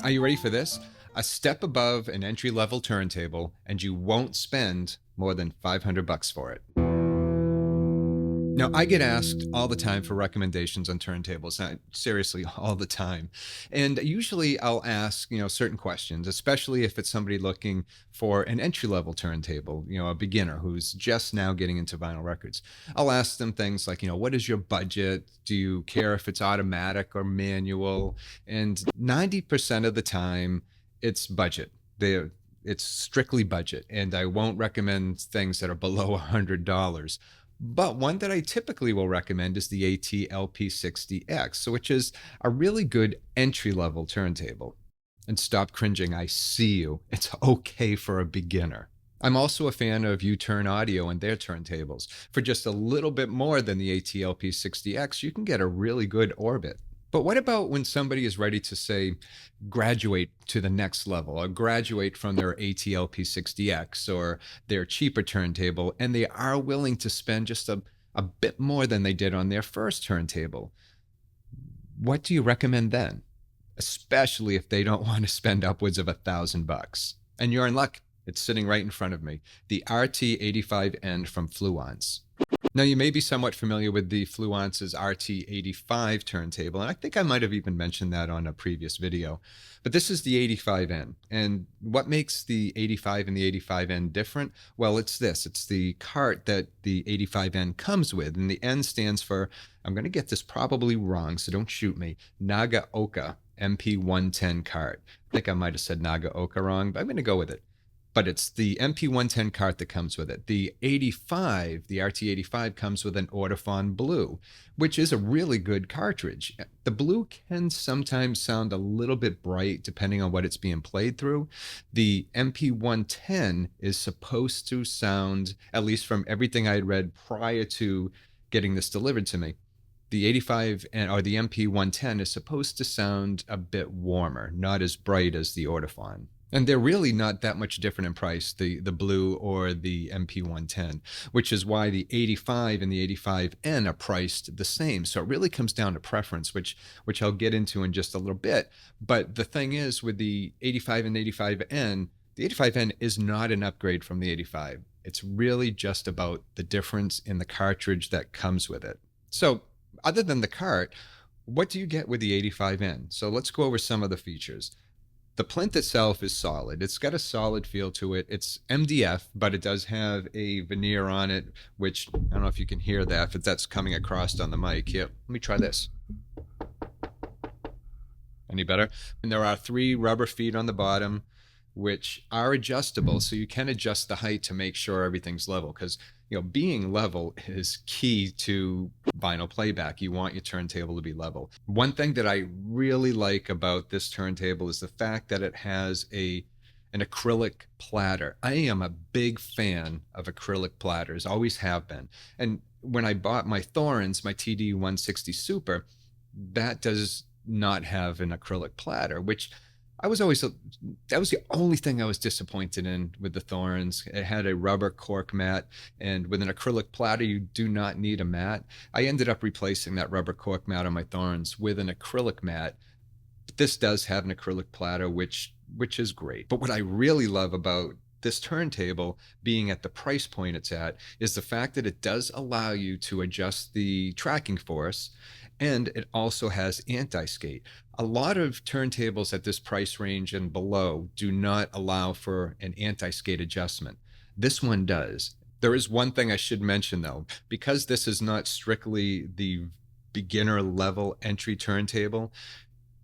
Are you ready for this? A step above an entry-level turntable, and you won't spend more than 500 bucks for it. Now, I get asked all the time for recommendations on turntables, seriously, all the time. And usually I'll ask, certain questions, especially if it's somebody looking for an entry-level turntable, a beginner who's just now getting into vinyl records. I'll ask them things like, what is your budget? Do you care if it's automatic or manual? And 90% of the time, it's budget. It's strictly budget, and I won't recommend things that are below $100. But one that I typically will recommend is the AT-LP60X, which is a really good entry-level turntable. And stop cringing, I see you. It's okay for a beginner. I'm also a fan of U-Turn Audio and their turntables. For just a little bit more than the AT-LP60X, you can get a really good orbit. But what about when somebody is ready to, say, graduate to the next level, or graduate from their AT-LP60X or their cheaper turntable, and they are willing to spend just a bit more than they did on their first turntable? What do you recommend then? Especially if they don't want to spend upwards of $1,000. And you're in luck. It's sitting right in front of me. The RT85N from Fluance. Now, you may be somewhat familiar with the Fluance's RT85 turntable, and I think I might have even mentioned that on a previous video. But this is the 85N. And what makes the 85 and the 85N different? Well, it's this. It's the cart that the 85N comes with, and the N stands for, I'm going to get this probably wrong, so don't shoot me, Nagaoka MP110 cart. I think I might have said Nagaoka wrong, but I'm going to go with it. But it's the MP110 cart that comes with it. The 85, the RT85 comes with an Ortofon Blue, which is a really good cartridge. The blue can sometimes sound a little bit bright depending on what it's being played through. The MP110 is supposed to sound, at least from everything I had read prior to getting this delivered to me, the 85 or the MP110 is supposed to sound a bit warmer, not as bright as the Ortofon. And they're really not that much different in price, the blue or the MP110, which is why the 85 and the 85N are priced the same. So it really comes down to preference, which I'll get into in just a little bit. But the thing is, with the 85 and 85N, the 85N is not an upgrade from the 85. It's really just about the difference in the cartridge that comes with it. So other than the cart, what do you get with the 85N? So let's go over some of the features. The plinth itself is solid. It's got a solid feel to it. It's MDF, but it does have a veneer on it, which I don't know if you can hear that, if that's coming across on the mic. Here, let me try this. Any better? And there are 3 rubber feet on the bottom, which are adjustable, so you can adjust the height to make sure everything's level, because being level is key to vinyl playback. You want your turntable to be level. One thing that I really like about this turntable is the fact that it has an acrylic platter. I am a big fan of acrylic platters, always have been. And when I bought my Thorns, my TD160 Super, that does not have an acrylic platter, which that was the only thing I was disappointed in with the Thorns. It had a rubber cork mat, and with an acrylic platter, you do not need a mat. I ended up replacing that rubber cork mat on my Thorns with an acrylic mat. But this does have an acrylic platter, which is great. But what I really love about this turntable, being at the price point it's at, is the fact that it does allow you to adjust the tracking force, and it also has anti-skate. A lot of turntables at this price range and below do not allow for an anti-skate adjustment. This one does. There is one thing I should mention though, because this is not strictly the beginner level entry turntable,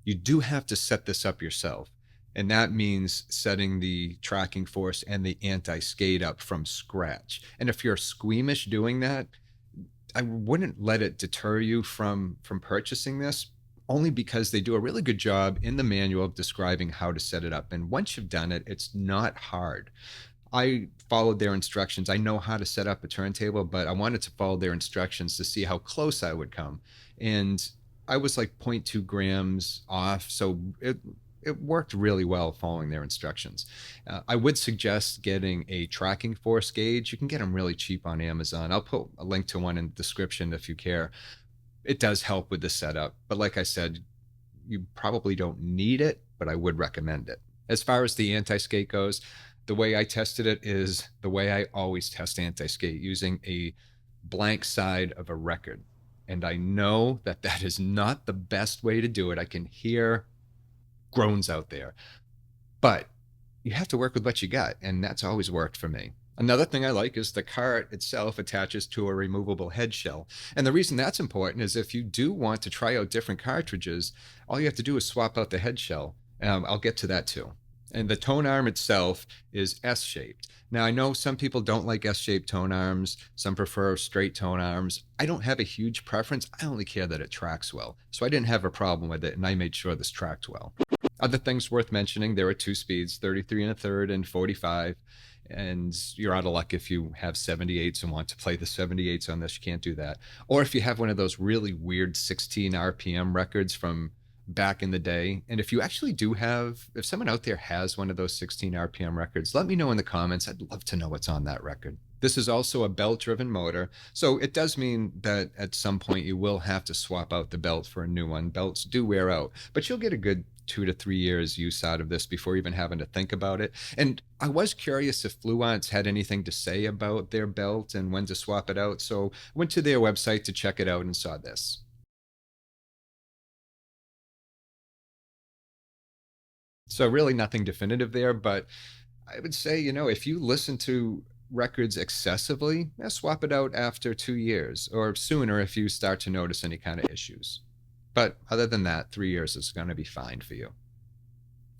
you do have to set this up yourself. And that means setting the tracking force and the anti-skate up from scratch. And if you're squeamish doing that, I wouldn't let it deter you from purchasing this, only because they do a really good job in the manual of describing how to set it up. And once you've done it, it's not hard. I followed their instructions. I know how to set up a turntable, but I wanted to follow their instructions to see how close I would come. And I was like 0.2 grams off, so it worked really well following their instructions. I would suggest getting a tracking force gauge. You can get them really cheap on Amazon. I'll put a link to one in the description if you care. It does help with the setup, but like I said, You probably don't need it, but I would recommend it. As far as the anti-skate goes, the way I tested it is the way I always test anti-skate, using a blank side of a record. And I know that that is not the best way to do it. I can hear groans out there, but you have to work with what you got, and that's always worked for me. Another thing I like is the cart itself attaches to a removable head shell. And the reason that's important is if you do want to try out different cartridges, all you have to do is swap out the head shell. I'll get to that too. And the tone arm itself is S-shaped. Now, I know some people don't like S-shaped tone arms. Some prefer straight tone arms. I don't have a huge preference. I only care that it tracks well. So I didn't have a problem with it, and I made sure this tracked well. Other things worth mentioning, there are two speeds, 33 and a third and 45. And you're out of luck if you have 78s and want to play the 78s on this. You can't do that. Or if you have one of those really weird 16 RPM records from back in the day. And if you actually do have, if someone out there has one of those 16 RPM records, let me know in the comments. I'd love to know what's on that record. This is also a belt-driven motor, so it does mean that at some point you will have to swap out the belt for a new one. Belts do wear out, but you'll get a good 2 to 3 years use out of this before even having to think about it. And I was curious if Fluance had anything to say about their belt and when to swap it out, so I went to their website to check it out and saw this. So really nothing definitive there, but I would say, if you listen to records excessively, swap it out after 2 years or sooner if you start to notice any kind of issues. But other than that, 3 years is going to be fine for you.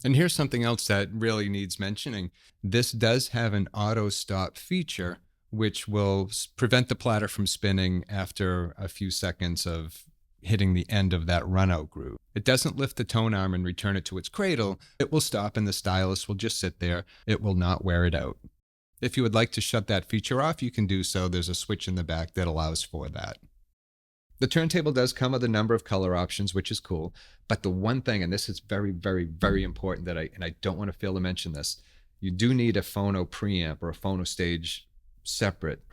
And here's something else that really needs mentioning. This does have an auto stop feature, which will prevent the platter from spinning after a few seconds of hitting the end of that run out groove. It doesn't lift the tone arm and return it to its cradle. It will stop and the stylus will just sit there. It will not wear it out. If you would like to shut that feature off, you can do so. There's a switch in the back that allows for that. The turntable does come with a number of color options, which is cool. But the one thing, and this is very, very, very important that I don't want to fail to mention this, you do need a phono preamp or a phono stage separate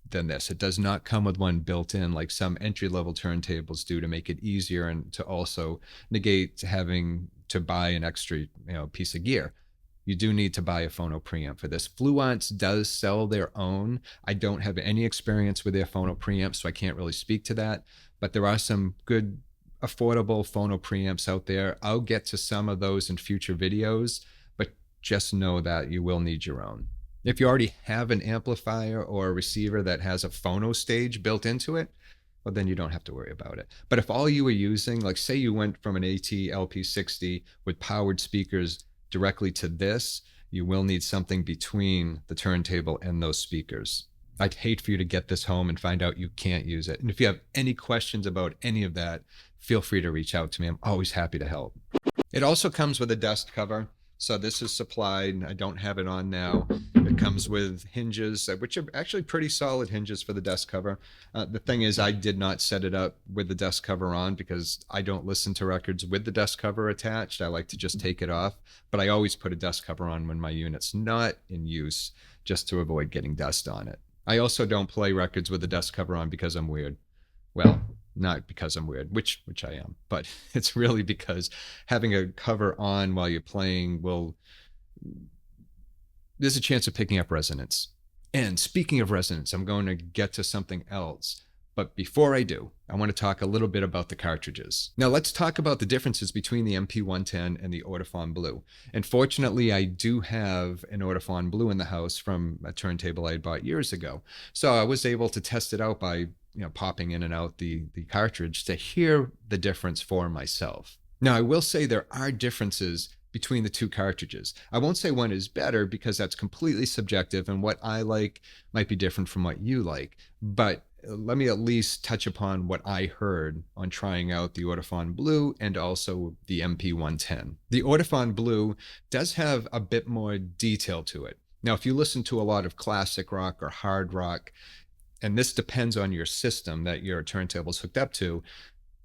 than this. It does not come with one built in like some entry-level turntables do to make it easier and to also negate having to buy an extra piece of gear. You do need to buy a phono preamp for this. Fluance does sell their own. I don't have any experience with their phono preamps, so I can't really speak to that. But there are some good, affordable phono preamps out there. I'll get to some of those in future videos, but just know that you will need your own. If you already have an amplifier or a receiver that has a phono stage built into it, well, then you don't have to worry about it. But if all you were using, like say you went from an AT LP60 with powered speakers directly to this, you will need something between the turntable and those speakers. I'd hate for you to get this home and find out you can't use it. And if you have any questions about any of that, feel free to reach out to me. I'm always happy to help. It also comes with a dust cover. So this is supplied. I don't have it on now. It comes with hinges, which are actually pretty solid hinges for the dust cover. The thing is, I did not set it up with the dust cover on because I don't listen to records with the dust cover attached. I like to just take it off. But I always put a dust cover on when my unit's not in use, just to avoid getting dust on it. I also don't play records with the dust cover on because I'm weird. Well, not because I'm weird, which I am, but it's really because having a cover on while you're playing there's a chance of picking up resonance. And speaking of resonance, I'm going to get to something else. But before I do, I want to talk a little bit about the cartridges. Now let's talk about the differences between the MP110 and the Ortophon Blue. And fortunately, I do have an Ortophon Blue in the house from a turntable I had bought years ago. So I was able to test it out by popping in and out the cartridge to hear the difference for myself. Now, I will say there are differences between the two cartridges. I won't say one is better because that's completely subjective and what I like might be different from what you like. But let me at least touch upon what I heard on trying out the Ortophon Blue and also the MP110. The Ortophon Blue does have a bit more detail to it. Now, if you listen to a lot of classic rock or hard rock, and this depends on your system that your turntable's hooked up to,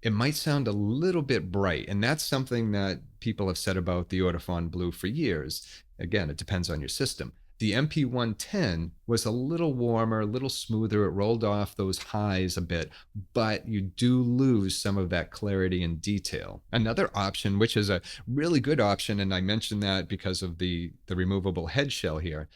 it might sound a little bit bright. And that's something that people have said about the Ortophon Blue for years. Again, it depends on your system. The MP110 was a little warmer, a little smoother. It rolled off those highs a bit, but you do lose some of that clarity and detail. Another option, which is a really good option, and I mentioned that because of the removable head shell here,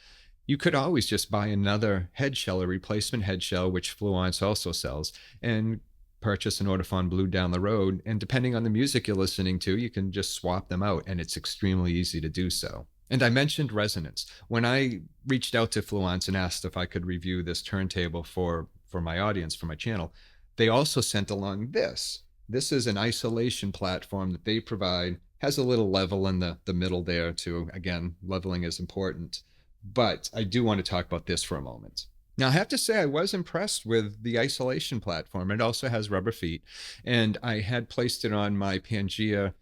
you could always just buy another head shell, a replacement head shell, which Fluance also sells, and purchase an Ortofon Blue down the road. And depending on the music you're listening to, you can just swap them out, and it's extremely easy to do so. And I mentioned resonance. When I reached out to Fluance and asked if I could review this turntable for my audience, for my channel, they also sent along this. This is an isolation platform that they provide, has a little level in the middle there too. Again, leveling is important. But I do want to talk about this for a moment. Now, I have to say I was impressed with the isolation platform. It also has rubber feet, and I had placed it on my Pangea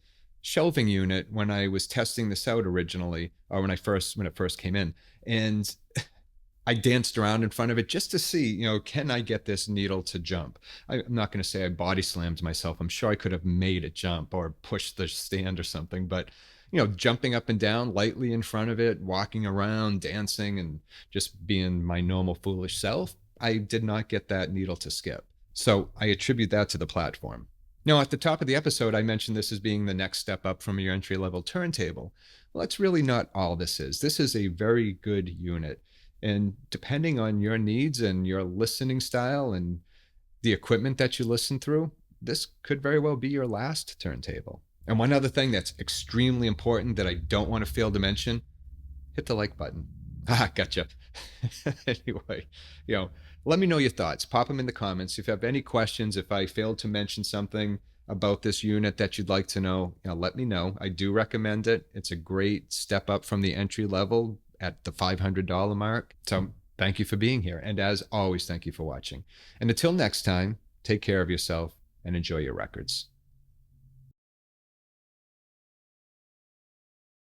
shelving unit when I was testing this out originally, or when it first came in. And I danced around in front of it just to see, can I get this needle to jump? I'm not going to say I body slammed myself. I'm sure I could have made it jump or pushed the stand or something, but jumping up and down lightly in front of it, walking around, dancing, and just being my normal foolish self, I did not get that needle to skip. So I attribute that to the platform. Now, at the top of the episode, I mentioned this as being the next step up from your entry-level turntable. Well, that's really not all this is. This is a very good unit. And depending on your needs and your listening style and the equipment that you listen through, this could very well be your last turntable. And one other thing that's extremely important that I don't want to fail to mention, hit the like button. Gotcha. Anyway, let me know your thoughts. Pop them in the comments. If you have any questions, if I failed to mention something about this unit that you'd like to know, let me know. I do recommend it. It's a great step up from the entry level at the $500 mark. So thank you for being here. And as always, thank you for watching. And until next time, take care of yourself and enjoy your records.